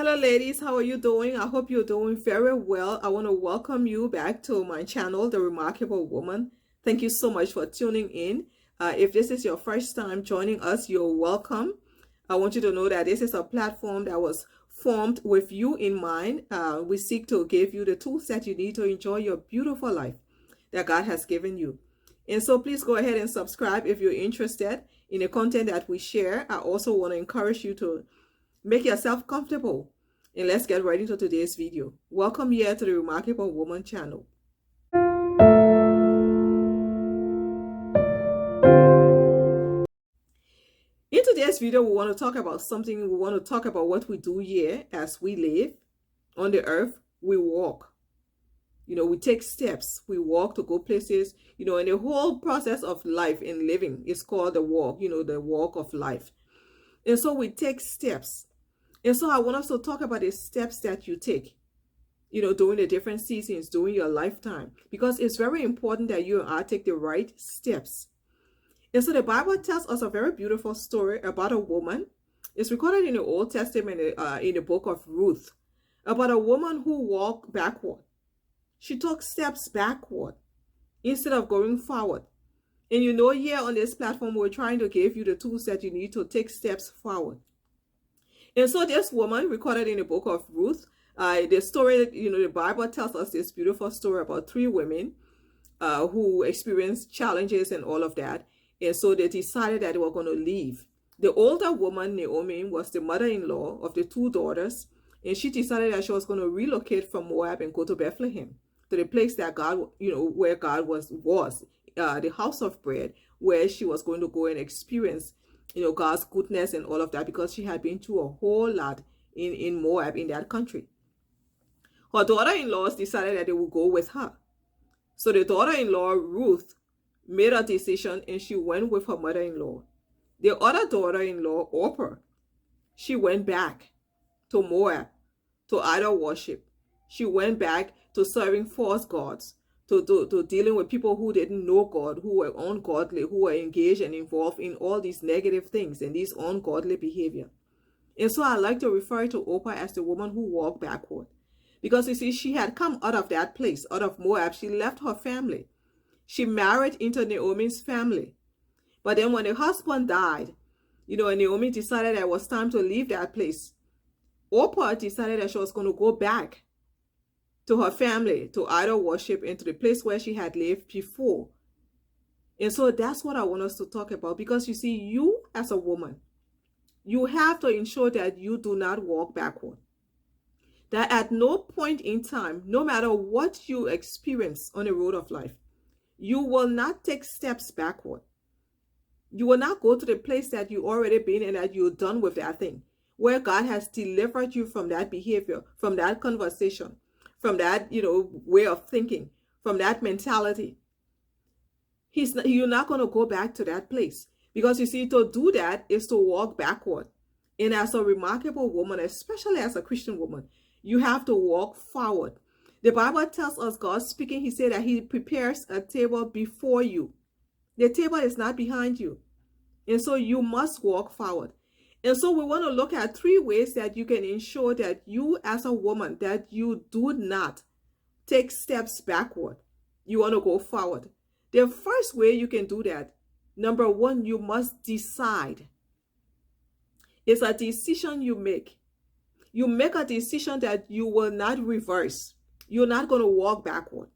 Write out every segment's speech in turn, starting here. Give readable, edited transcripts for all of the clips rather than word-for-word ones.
Hello ladies, how are you doing? I hope you're doing very well. I want to welcome you back to my channel, The Remarkable Woman. Thank you so much for tuning in. If this is your first time joining us, you're welcome. I want you to know that this is a platform that was formed with you in mind. We seek to give you the tools that you need to enjoy your beautiful life that God has given you. And so please go ahead and subscribe if you're interested in the content that we share. I also want to encourage you to make yourself comfortable and let's get right into today's video. Welcome here to the Remarkable Woman channel. In today's video, we want to talk about something. We want to talk about what we do here as we live on the earth. We walk. We take steps. We walk to go places, and the whole process of life and living is called the walk, the walk of life. And so we take steps. And so I want us to talk about the steps that you take, during the different seasons, during your lifetime, because it's very important that you and I take the right steps. And so the Bible tells us a very beautiful story about a woman. It's recorded in the Old Testament, in the book of Ruth, about a woman who walked backward. She took steps backward instead of going forward. And here on this platform, we're trying to give you the tools that you need to take steps forward. And so this woman recorded in the book of Ruth, the story, the Bible tells us this beautiful story about three women who experienced challenges and all of that. And so they decided that they were going to leave. The older woman, Naomi, was the mother-in-law of the two daughters. And she decided that she was going to relocate from Moab and go to Bethlehem, to the place that God, where God was the house of bread, where she was going to go and experience God's goodness and all of that, because she had been through a whole lot in Moab, in that country. Her daughter-in-laws decided that they would go with her. So the daughter-in-law, Ruth, made a decision and she went with her mother-in-law. The other daughter-in-law, Orpah, she went back to Moab, to idol worship. She went back to serving false gods, to dealing with people who didn't know God, who were ungodly, who were engaged and involved in all these negative things and these ungodly behavior. And so I like to refer to Orpah as the woman who walked backward. Because you see, she had come out of that place, out of Moab. She left her family. She married into Naomi's family. But then when the husband died, and Naomi decided that it was time to leave that place, Orpah decided that she was going to go back to her family, to idol worship, and to the place where she had lived before. And so that's what I want us to talk about, because you see, you as a woman, you have to ensure that you do not walk backward. That at no point in time, no matter what you experience on the road of life, you will not take steps backward. You will not go to the place that you already been and that you're done with that thing, where God has delivered you from that behavior, from that conversation, from that, way of thinking, from that mentality. You're not going to go back to that place, because you see, to do that is to walk backward. And as a remarkable woman, especially as a Christian woman, you have to walk forward. The Bible tells us, God speaking, he said that he prepares a table before you. The table is not behind you. And so you must walk forward. And so we want to look at three ways that you can ensure that you as a woman, that you do not take steps backward. You want to go forward. The first way you can do that, number one, you must decide. It's a decision you make. You make a decision that you will not reverse. You're not going to walk backward.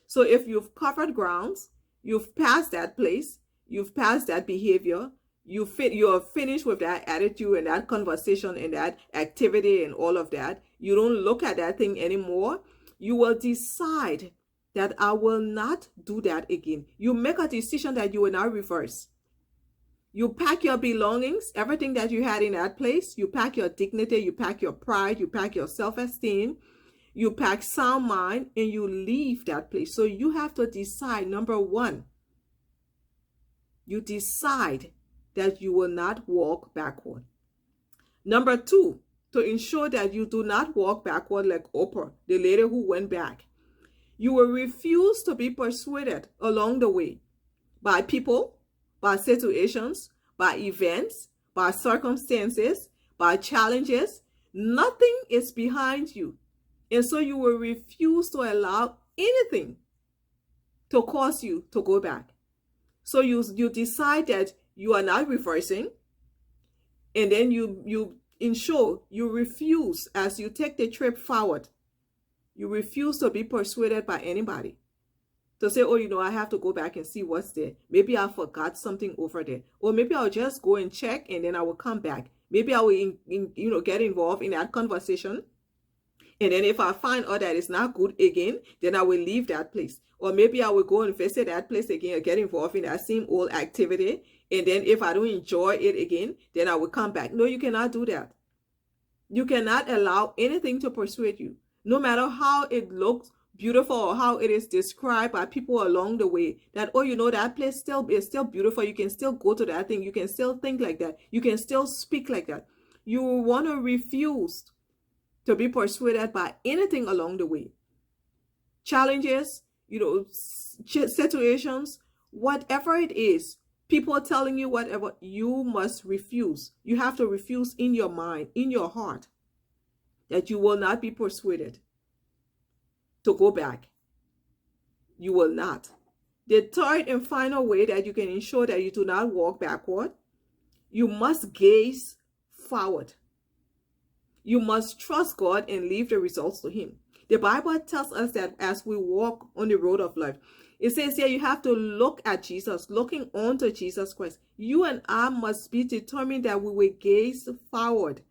So if you've covered grounds, you've passed that place, you've passed that behavior, you're finished with that attitude and that conversation and that activity and all of that, you don't look at that thing anymore, you will decide that I will not do that again. You make a decision that you will not reverse. You pack your belongings, everything that you had in that place. You pack your dignity, you pack your pride, you pack your self-esteem, you pack sound mind, and you leave that place. So you have to decide, number one, you decide that you will not walk backward. Number two, to ensure that you do not walk backward like Orpah, the lady who went back. You will refuse to be persuaded along the way by people, by situations, by events, by circumstances, by challenges. Nothing is behind you. And so you will refuse to allow anything to cause you to go back. So you decide that you are not reversing, and then you ensure you refuse, as you take the trip forward, you refuse to be persuaded by anybody to say, oh, I have to go back and see what's there. Maybe I forgot something over there. Or maybe I'll just go and check and then I will come back. Maybe I will get involved in that conversation. And then if I find out that it's not good again, then I will leave that place. Or maybe I will go and visit that place again or get involved in that same old activity. And then if I don't enjoy it again, then I will come back. No, you cannot do that. You cannot allow anything to persuade you. No matter how it looks beautiful or how it is described by people along the way, that, oh, that place is still beautiful. You can still go to that thing. You can still think like that. You can still speak like that. You want to refuse to be persuaded by anything along the way. Challenges, situations, whatever it is, people telling you whatever, you must refuse. You have to refuse in your mind, in your heart, that you will not be persuaded to go back. You will not. The third and final way that you can ensure that you do not walk backward, you must gaze forward. You must trust God and leave the results to Him. The Bible tells us that as we walk on the road of life, it says here you have to look at Jesus, looking onto Jesus Christ. You and I must be determined that we will gaze forward.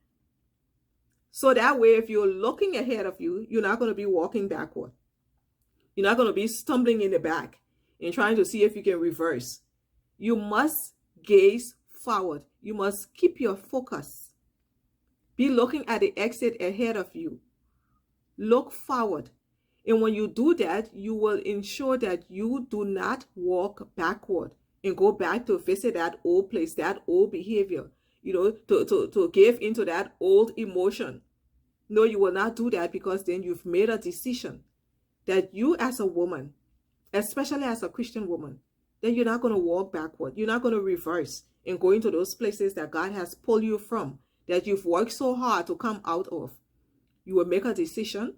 So that way, if you're looking ahead of you, you're not going to be walking backward. You're not going to be stumbling in the back and trying to see if you can reverse. You must gaze forward. You must keep your focus. Be looking at the exit ahead of you. Look forward. And when you do that, you will ensure that you do not walk backward and go back to visit that old place, that old behavior, to give into that old emotion. No, you will not do that, because then you've made a decision that you as a woman, especially as a Christian woman, that you're not going to walk backward. You're not going to reverse and go into those places that God has pulled you from, that you've worked so hard to come out of. You will make a decision.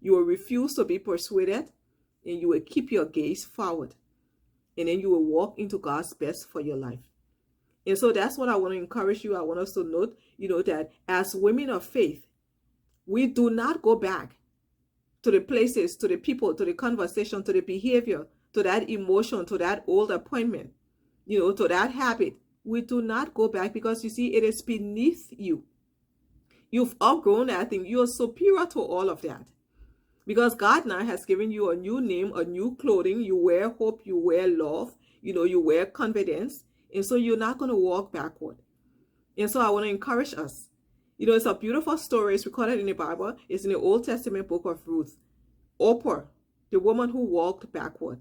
You will refuse to be persuaded, and you will keep your gaze forward. And then you will walk into God's best for your life. And so that's what I want to encourage you. I want us to note, that as women of faith, we do not go back to the places, to the people, to the conversation, to the behavior, to that emotion, to that old appointment, to that habit. We do not go back, because you see, it is beneath you. You've outgrown that thing. You are superior to all of that. Because God now has given you a new name, a new clothing. You wear hope, you wear love, you wear confidence. And so you're not going to walk backward. And so I want to encourage us. It's a beautiful story. It's recorded in the Bible. It's in the Old Testament book of Ruth. Oprah, the woman who walked backward.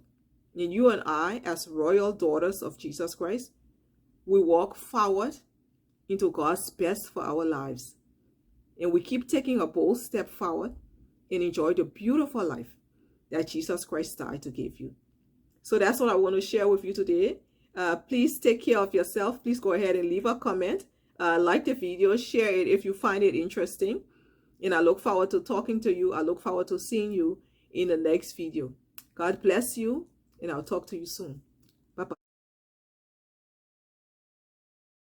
And you and I, as royal daughters of Jesus Christ, we walk forward into God's best for our lives. And we keep taking a bold step forward and enjoy the beautiful life that Jesus Christ died to give you. So that's what I want to share with you today. Please take care of yourself. Please go ahead and leave a comment. Like the video, share it if you find it interesting. And I look forward to talking to you. I look forward to seeing you in the next video. God bless you, and I'll talk to you soon.